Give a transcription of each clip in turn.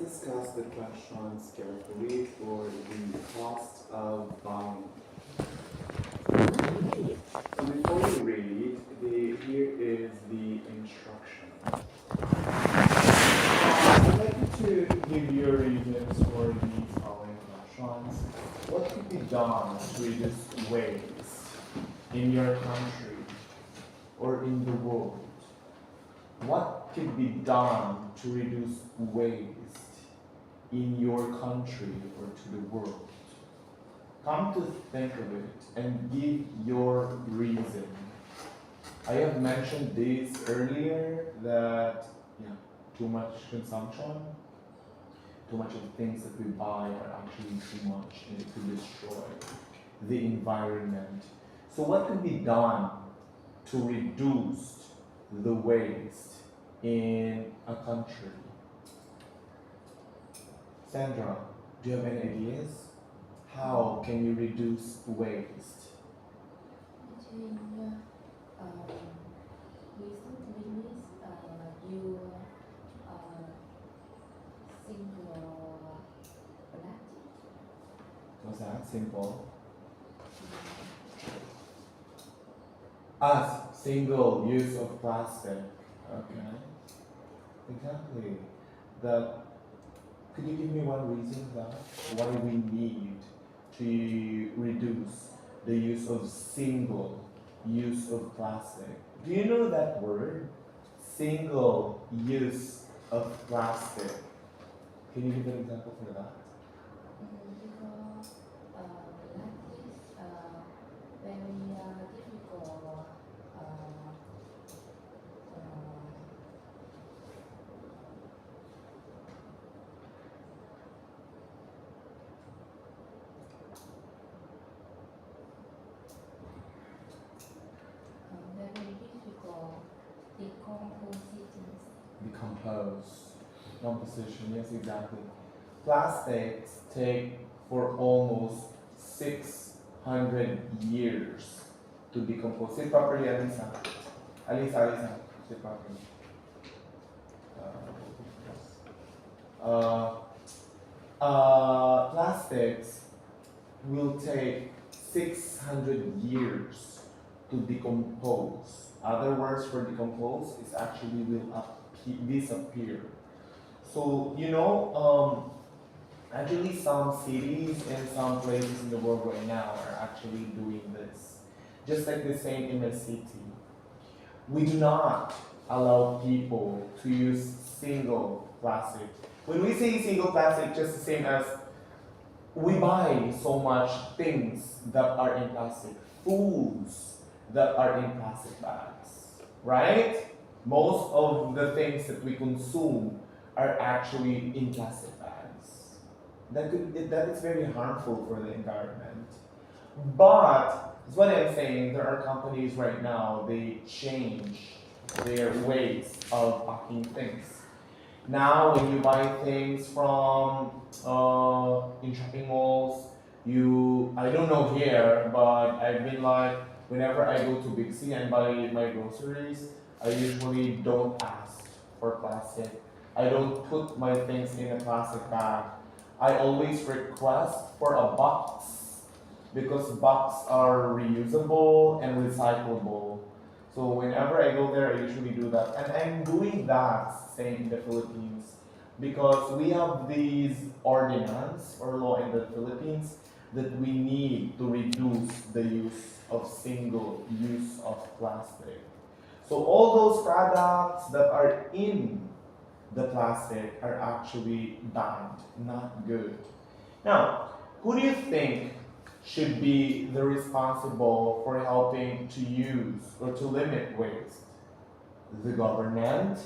discuss the questions carefully for the cost of buying. So before we read, here is the instruction. I'd like you to give your reasons for these following questions. What could be done to reduce waste in your country or in the world? What could be done to reduce waste in your country or to the world? Come to think of it and give your reason. I have mentioned this earlier that too much consumption, too much of things that we buy are actually too much and it could destroy the environment. So what could be done to reduce the waste in a country? Sandra, do you have any ideas? How can you reduce waste? Recently, you single plastic. Was that simple? As single use of plastic. Okay. Exactly. That. Could you give me one reason that why we need to reduce the use of single use of plastic? Do you know that word? Single use of plastic. Can you give an example for that? Because plastic is very difficult. Very difficult Decompose. Composition, yes, exactly. Plastics take for almost 600 years to decompose. Say properly, Alisa. Alisa. Say properly. Plastics will take 600 years to decompose. Other words for decompose is actually will disappear. So, actually some cities and some places in the world right now are actually doing this. Just like the same in the city. We do not allow people to use single plastic. When we say single plastic, just the same as we buy so much things that are in plastic, foods that are in plastic bags, right? Most of the things that we consume are actually in plastic bags. That is very harmful for the environment. But that's what I'm saying. There are companies right now, they change their ways of packing things. Now, when you buy things from in shopping malls, I don't know here, but I've been like, whenever I go to Big C and buy my groceries, I usually don't ask for plastic. I don't put my things in a plastic bag. I always request for a box because boxes are reusable and recyclable. So whenever I go there, I usually do that. And I'm doing that same in the Philippines because we have these ordinance or law in the Philippines that we need to reduce the use of single use of plastic. So all those products that are in the plastic are actually banned, not good. Now, who do you think should be the responsible for helping to use or to limit waste? The government,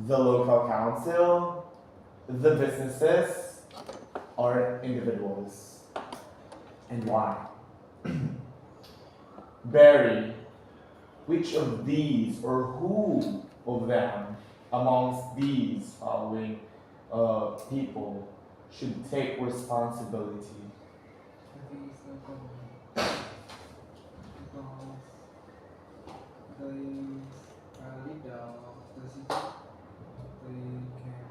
the local council, the businesses, or individuals? And why? Barry, which of these or who of them amongst these following people should take responsibility? I think it's the government because they leader of the city. They can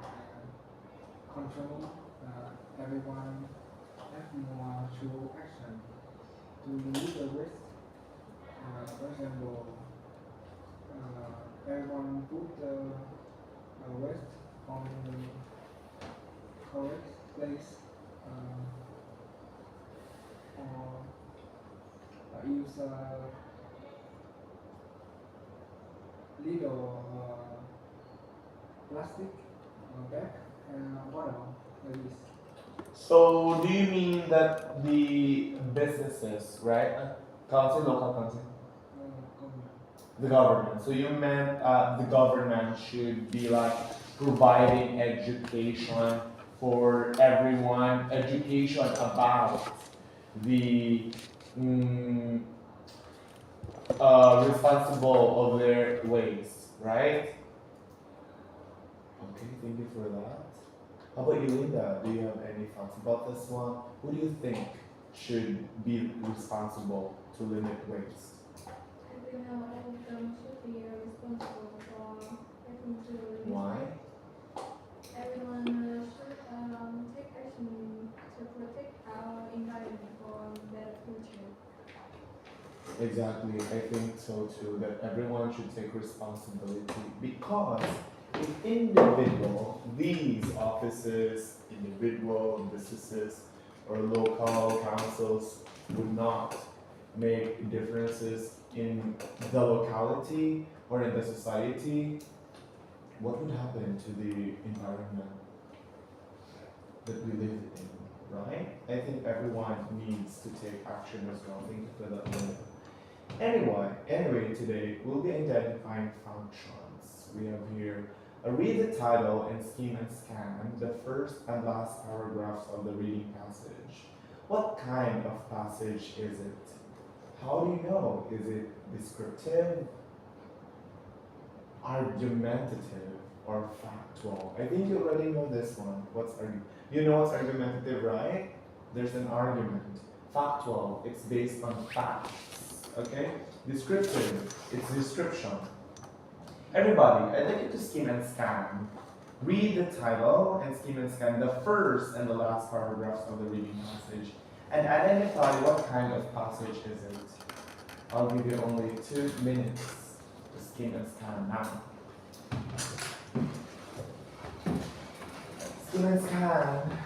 everyone have more true action to reduce the waste. For example, everyone put the waste on the correct place, or use little plastic bag and bottle like this. So do you mean that the businesses, right? Council, local council, Comment. the government. So you meant the government should be like providing education for everyone, education about the mm, responsible of their waste, right? Okay, thank you for that. How about you, Linda? Do you have any thoughts about this one? Who do you think should be responsible to limit waste? I think all of them should be responsible for having to reduce Why? waste. Everyone should take action to protect our environment for a better future. Exactly, I think so too, that everyone should take responsibility because if these offices, individual businesses, or local councils would not make differences in the locality or in the society, what would happen to the environment that we live in, right? I think everyone needs to take action as well. Thank you for that, Linda. Anyway, today we'll be identifying functions. We have here read the title and skim and scan the first and last paragraphs of the reading passage. What kind of passage is it? How do you know? Is it descriptive, argumentative, or factual? I think you already know this one. You know what's argumentative, right? There's an argument. Factual, it's based on facts. Okay? Descriptive, it's description. Everybody, I'd like you to skim and scan. Read the title and skim and scan the first and the last paragraphs of the reading passage and identify what kind of passage is it. I'll give you only 2 minutes to skim and scan now. Skim and scan.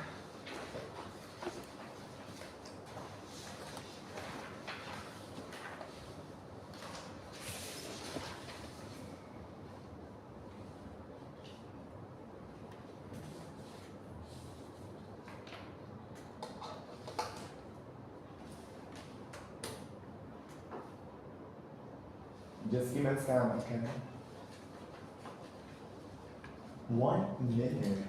Just skim and scan, okay? 1 minute.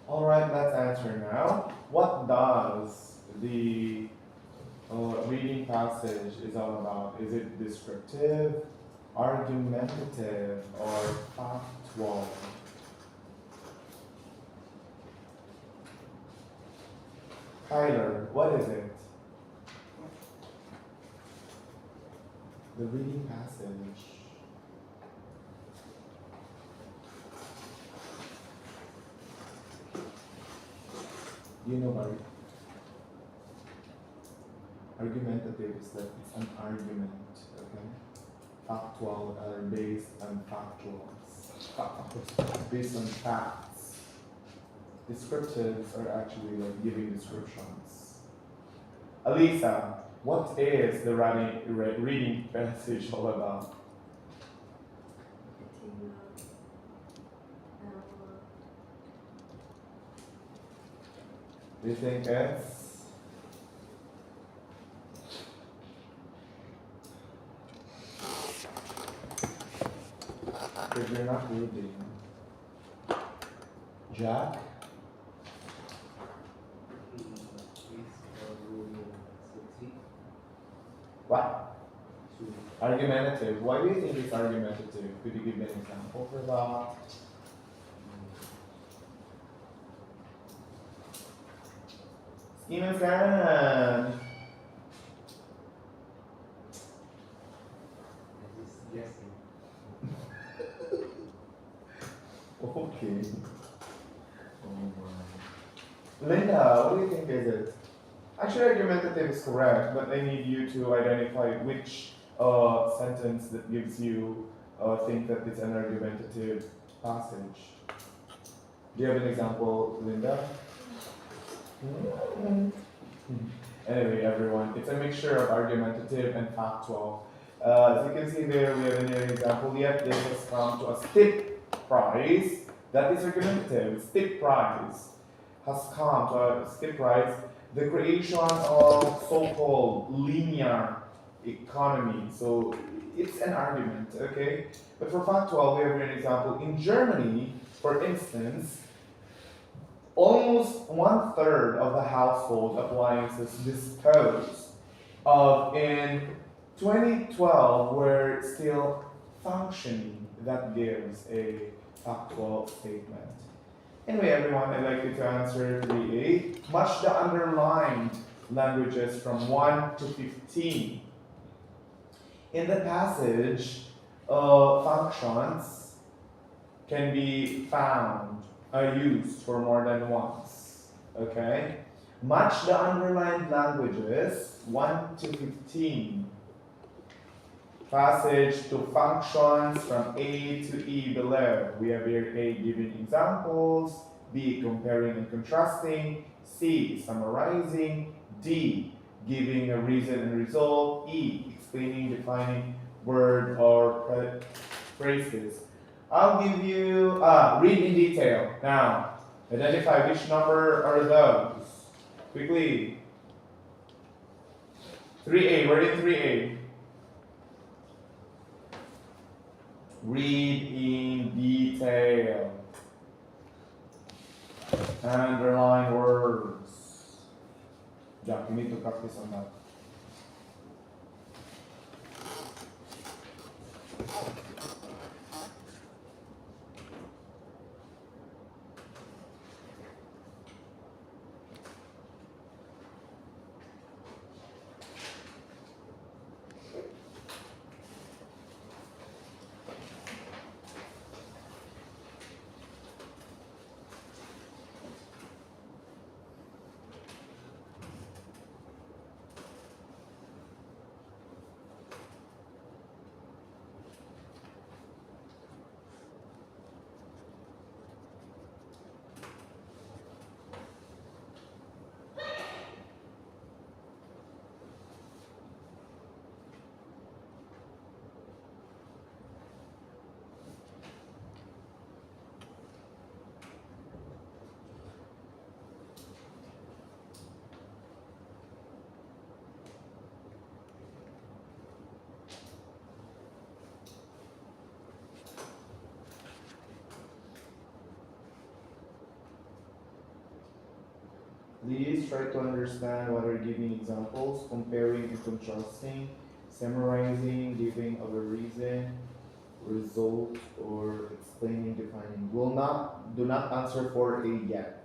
All right, let's answer now. What does the reading passage is all about? Is it descriptive, argumentative, or factual? Tyler, what is it? The reading passage. You know about it? Argumentative is that it's an argument, okay? factual are based on factuals. Based on facts. Descriptives are actually like giving descriptions. Alisa, what is the reading passage all about? I think Do you think it's because you're not reading? Jack? What? Argumentative. Why do you think it's argumentative? Could you give me an example for that? Scheme friend. Okay. Oh my. Linda, what do you think is it? Actually, argumentative is correct, but I need you to identify which sentence that gives you think that it's an argumentative passage. Do you have an example, Linda? Anyway, everyone, it's a mixture of argumentative and factual. As you can see there, we have an example. Yet this has come to a steep price. That is argumentative. Steep price has come to a steep price. The creation of so-called linear economy. So it's an argument, okay? But for factual, we have an example. In Germany, for instance, almost 1/3 of the household appliances disposed of in 2012 were still functioning. That gives a factual statement. Anyway, everyone, I'd like you to answer 3A. Match the underlined languages from 1 to 15. In the passage, functions can be found, used for more than once. Okay? Match the underlined languages 1 to 15. Passage to functions from A to E below. We have here A giving examples, B comparing and contrasting, C summarizing, D giving a reason and result, E explaining, defining word or phrases. I'll give you, read in detail. Now, identify which number are those. Quickly. 3A, we're in 3A. Read in detail. Underline words. Jack, you need to practice on that. Please try to understand what are giving examples, comparing and contrasting, summarizing, giving of a reason, result, or explaining, defining. Do not answer for A yet.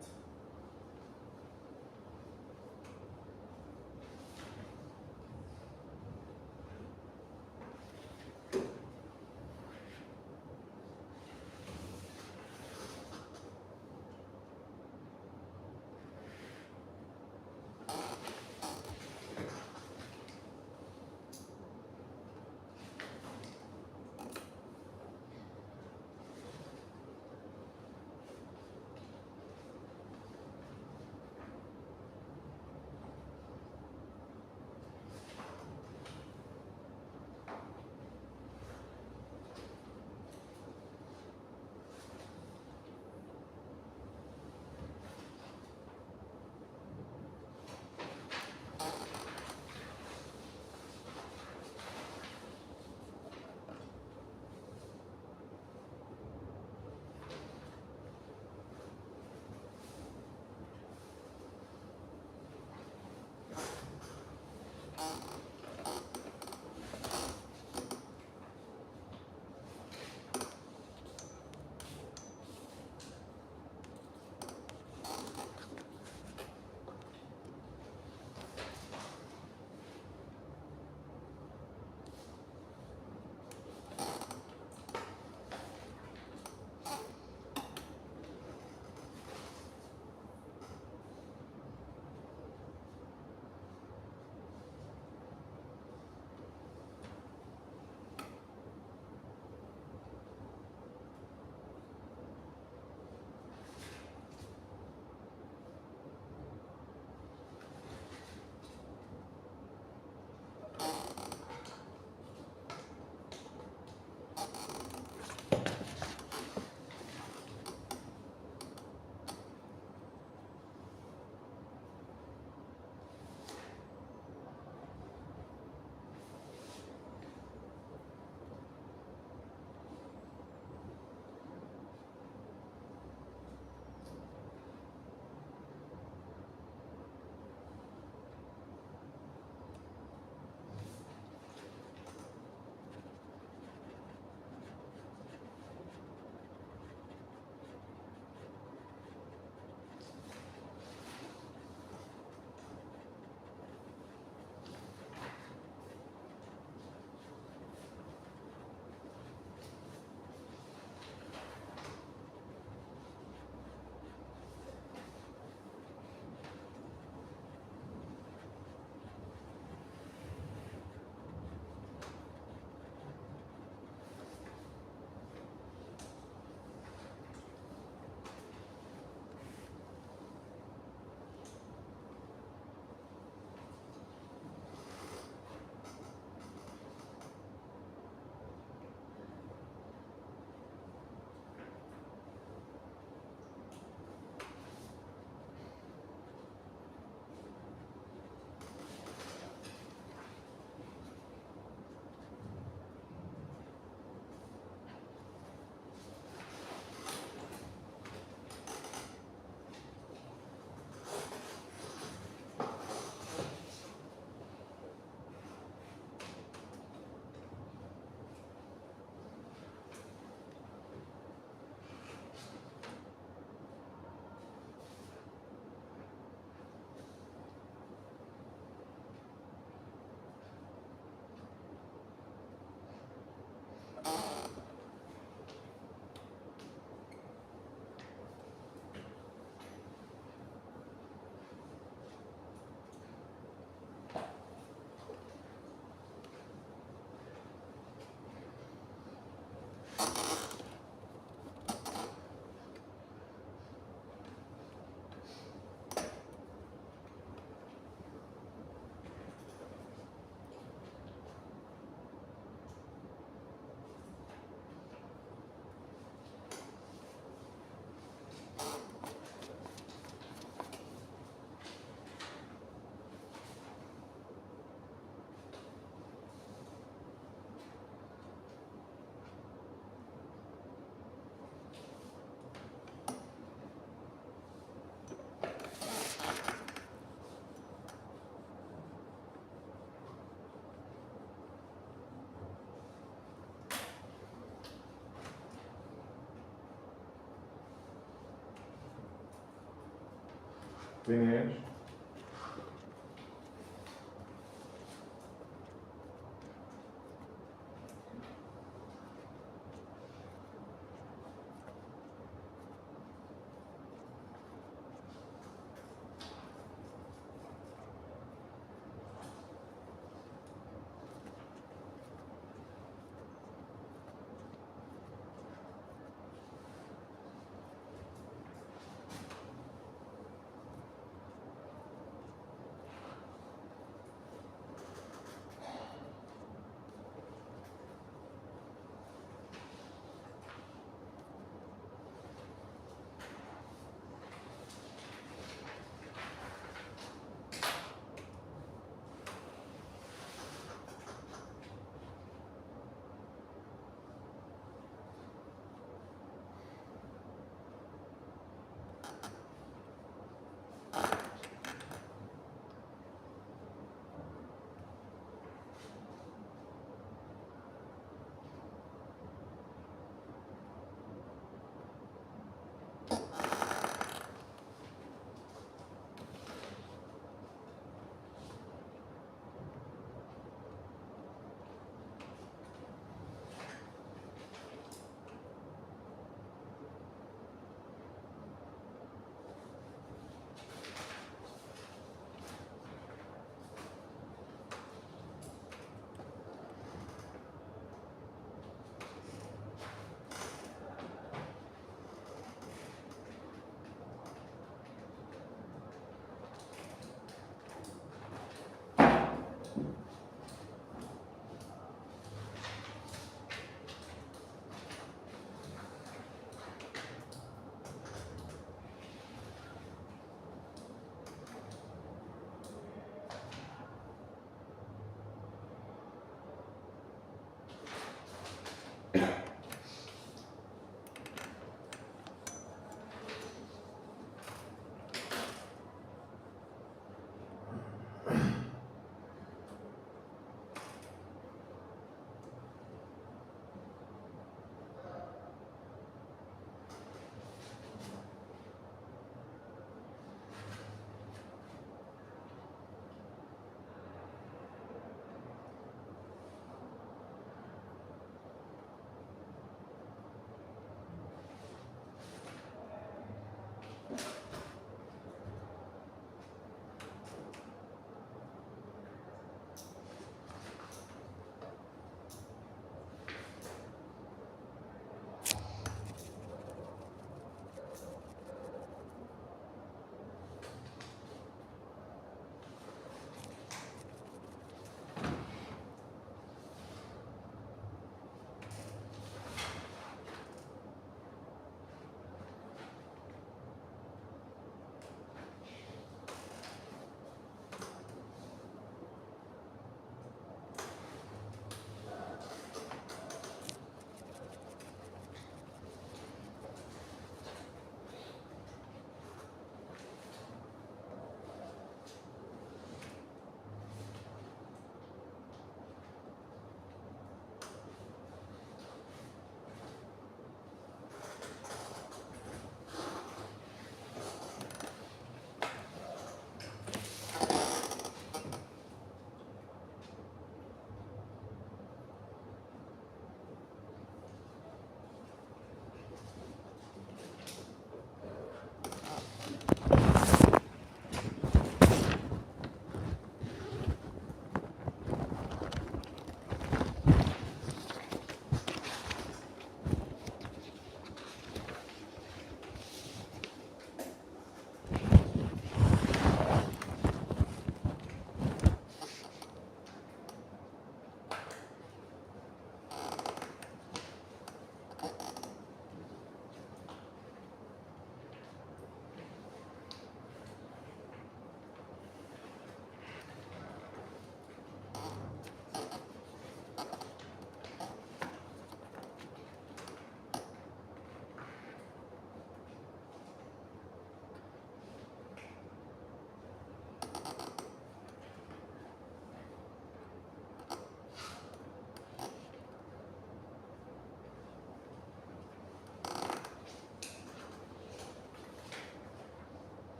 Finish.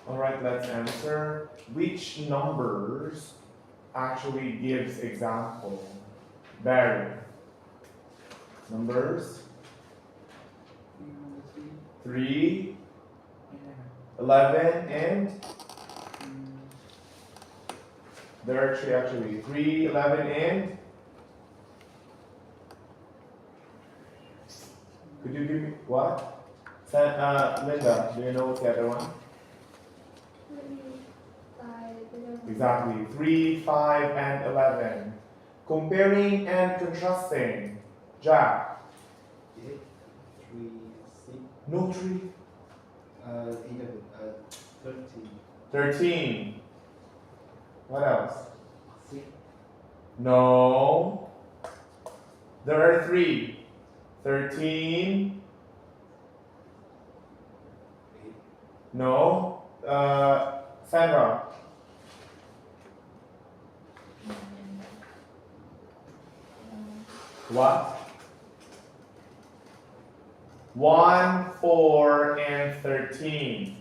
Alright, let's answer. Which numbers actually gives example? Barry. Numbers 3, 11, and there are three actually. 3, 11, and could you give me what? Linda, do you know what's the other one? 3, 5, 11. Exactly. 3, 5, and 11. Comparing and contrasting. Jack. 8, 3, 6, No 3. 11, 13, 13. What else? 6, No. There are 3. 13. 8, No. Sandra. What? 1, 4, and 13.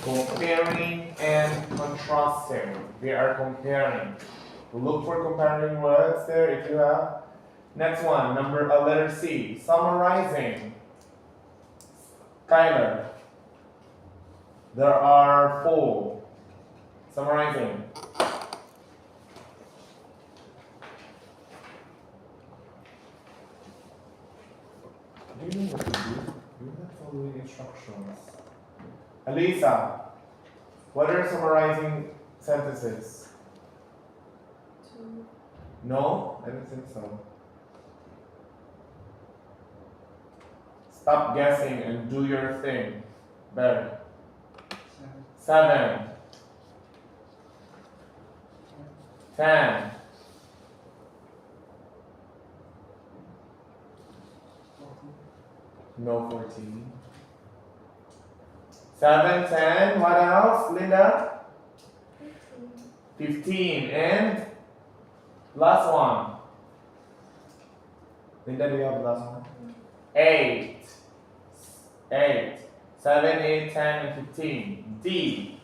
Comparing and contrasting. We are comparing. Look for comparing words there if you have. Next one, letter C. Summarizing. Skylar. There are 4. Summarizing. Do you know what to do? You're not following instructions. Elisa, what are summarizing sentences? 2, No, I don't think so. Stop guessing and do your thing. Barry. 7, 10, 14, no 14. 7, 10, what else, Linda? 15. 15, and last one. Linda, do you have the last one? 8. 8. 7, 8, 10, and 15. D.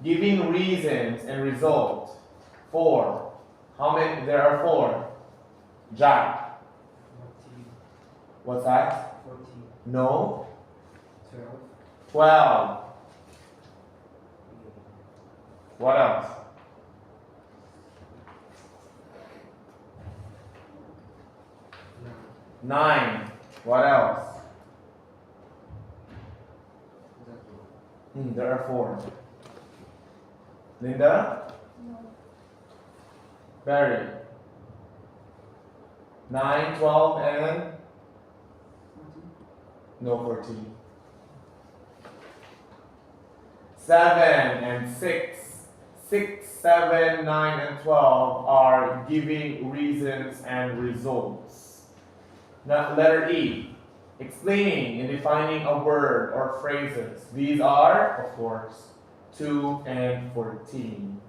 Giving reasons and result. 4. How many? There are 4. Jack. 14, What's that? 14, No. 12, 12. What else? 9, 9. What else? that's all. There are 4. Linda? No. Barry? 9, 12, and 14, no 14. 7 and 6. 6, 7, 9, and 12 are giving reasons and results. Now, letter E. Explaining and defining a word or phrases. These are, of course, 2 and 14.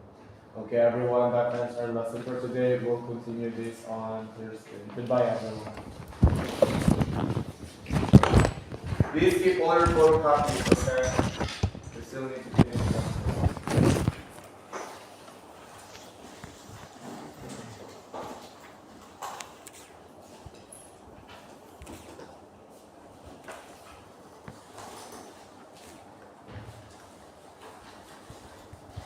Okay, everyone, that ends our lesson for today. We'll continue this on Thursday. Goodbye, everyone. Please keep all your photocopies, okay?